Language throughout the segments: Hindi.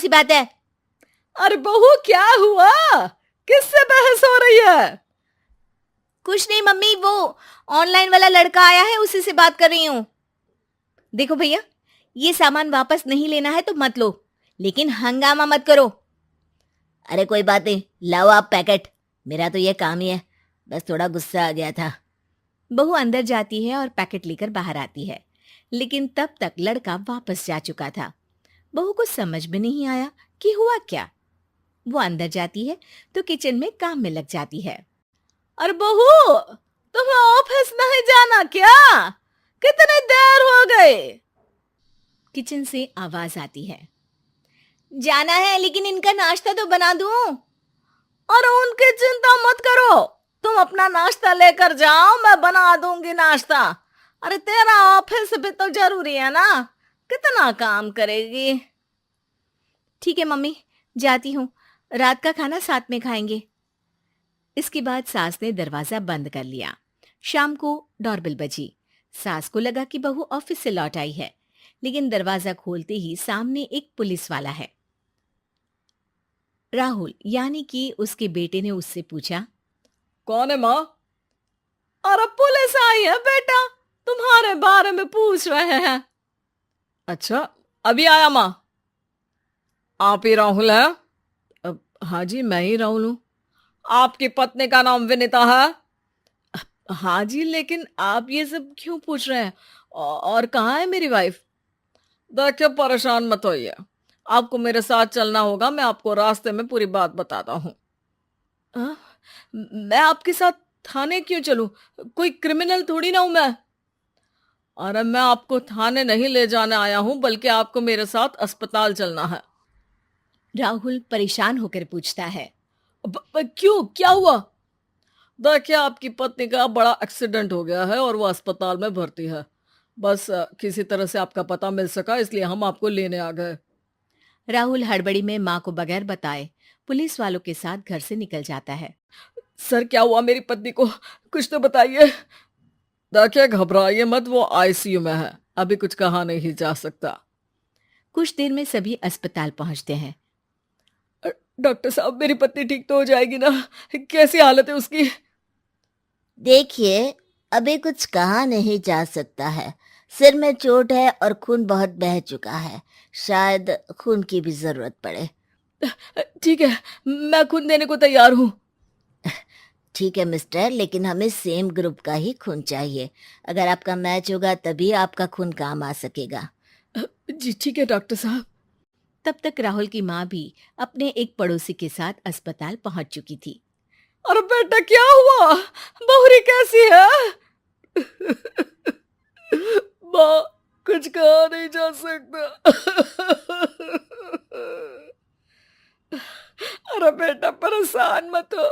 सी बात है? अरे बहू क्या हुआ? किससे बहस हो रही है? कुछ नहीं मम्मी, वो ऑनलाइन वाला लड़का आया है, उसी से बात कर रही हूँ। देखो भैया, ये सामान वापस नहीं लेना है तो मत लो, लेकिन हंगामा मत करो। अरे कोई बात नहीं, लाओ आप पैकेट, मेरा तो ये काम ही है, बस थोड़ा गुस्सा आ गया था। बहू अंदर जाती है और पैकेट लेकर बाहर आती है, लेकिन तब तक लड़का वापस जा चुका था। बहू को समझ में नहीं आया कि हुआ क्या। वो अंदर जाती है तो किचन में काम में लग जाती है। अरे बहू, तुम्हें ऑफिस नहीं जाना क्या? कितनी देर हो गई? किचन से आवाज आती है। जाना है, लेकिन इनका नाश्ता तो बना दूं। और उनकी चिंता मत करो, तुम अपना नाश्ता लेकर जाओ, मैं बना दूंगी नाश्ता। अरे तेरा ऑफिस भी तो जरूरी है ना, कितना काम करेगी। ठीक है मम्मी, जाती हूँ, रात का खाना साथ में खाएंगे। इसके बाद सास ने दरवाजा बंद कर लिया। शाम को डोरबेल बजी। सास को लगा कि बहू ऑफिस से लौट आई है, लेकिन दरवाजा खोलते ही सामने एक पुलिस वाला है। राहुल यानी कि उसके बेटे ने उससे पूछा, कौन है माँ? अरे पुलिस आई है बेटा, तुम्हारे बारे में पूछ रहे हैं। अच्छा, अभी आया माँ। आप ही राहुल है? हाँ जी, मैं ही राहुल हूँ। आपकी पत्नी का नाम विनीता है? हाँ जी, लेकिन आप ये सब क्यों पूछ रहे हैं? और कहाँ है मेरी वाइफ? देखिए, परेशान मत होइए, आपको मेरे साथ चलना होगा, मैं आपको रास्ते में पूरी बात बताता हूँ। मैं आपके साथ थाने क्यों चलूं? कोई क्रिमिनल थोड़ी ना हूं मैं। अरे मैं आपको थाने नहीं ले जाने आया हूं, बल्कि आपको मेरे साथ अस्पताल चलना है। राहुल परेशान होकर पूछता है। क्यों, क्या हुआ? देखिए, आपकी पत्नी का बड़ा एक्सीडेंट हो गया है और वो अस्पताल में भर्ती है। बस किसी तरह से आपका पता मिल सका, इसलिए हम आपको लेने आ गए। राहुल हड़बड़ी में माँ को बगैर बताए पुलिस वालों के साथ घर से निकल जाता है। सर, क्या हुआ मेरी पत्नी को? कुछ तो बताइए। देखिए, घबराइए मत, वो आईसीयू में है, अभी कुछ कहा नहीं जा सकता। कुछ देर में सभी अस्पताल पहुंचते हैं। डॉक्टर साहब, मेरी पत्नी ठीक तो हो जाएगी ना? कैसी हालत है उसकी? देखिए, अभी कुछ कहा नहीं जा सकता है, सिर में चोट है और खून बहुत बह चुका है, शायद खून की भी जरूरत पड़े। ठीक है, मैं खून देने को तैयार हूँ। ठीक है मिस्टर, लेकिन हमें सेम ग्रुप का ही खून चाहिए। अगर आपका मैच होगा तभी आपका खून काम आ सकेगा। जी ठीक है डॉक्टर साहब। तब तक राहुल की माँ भी अपने एक पड़ोसी के साथ अस्पताल पहुंच चुकी थी। अरे बेटा, क्या हुआ? बहुरी कैसी है? माँ, कुछ कहा नहीं जा सकता। अरे बेटा, परेशान मत हो,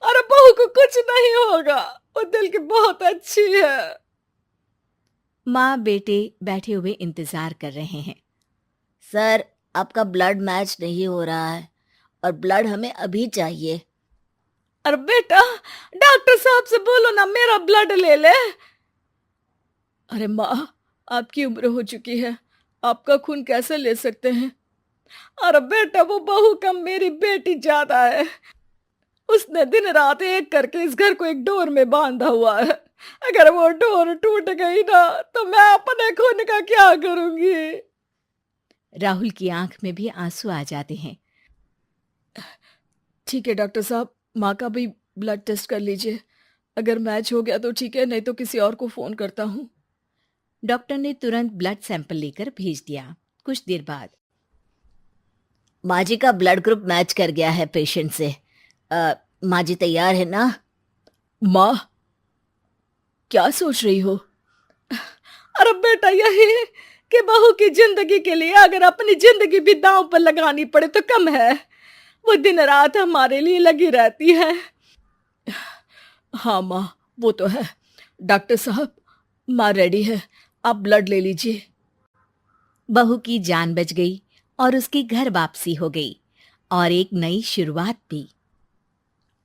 अरे बहू को कुछ नहीं होगा, वो दिल की बहुत अच्छी है। माँ बेटे बैठे हुए इंतजार कर रहे हैं। सर, आपका ब्लड मैच नहीं हो रहा है और ब्लड हमें अभी चाहिए। अरे बेटा, डॉक्टर साहब से बोलो ना, मेरा ब्लड ले ले। अरे माँ, आपकी उम्र हो चुकी है, आपका खून कैसे ले सकते हैं? अरे बेटा, वो बहू कम मेरी बेटी ज्यादा है, उसने दिन रात एक करके इस घर को एक डोर में बांधा हुआ है। अगर वो डोर टूट गई ना, तो मैं अपने खून का क्या करूंगी? राहुल की आंख में भी आंसू आ जाते हैं। ठीक है डॉक्टर साहब, माँ का भी ब्लड टेस्ट कर लीजिए, अगर मैच हो गया तो ठीक है, नहीं तो किसी और को फोन करता हूँ। डॉक्टर ने तुरंत ब्लड सैंपल लेकर भेज दिया। कुछ देर बाद, माँ जी का ब्लड ग्रुप मैच कर गया है पेशेंट से। माँ जी तैयार है ना? माँ, क्या सोच रही हो? अरे बेटा, यही कि बहू की जिंदगी के लिए अगर अपनी जिंदगी भी दांव पर लगानी पड़े तो कम है। वो दिन रात हमारे लिए लगी रहती है। हाँ माँ, वो तो है। डॉक्टर साहब, माँ रेडी है, आप ब्लड ले लीजिए। बहू की जान बच गई और उसकी घर वापसी हो गई और एक नई शुरुआत भी।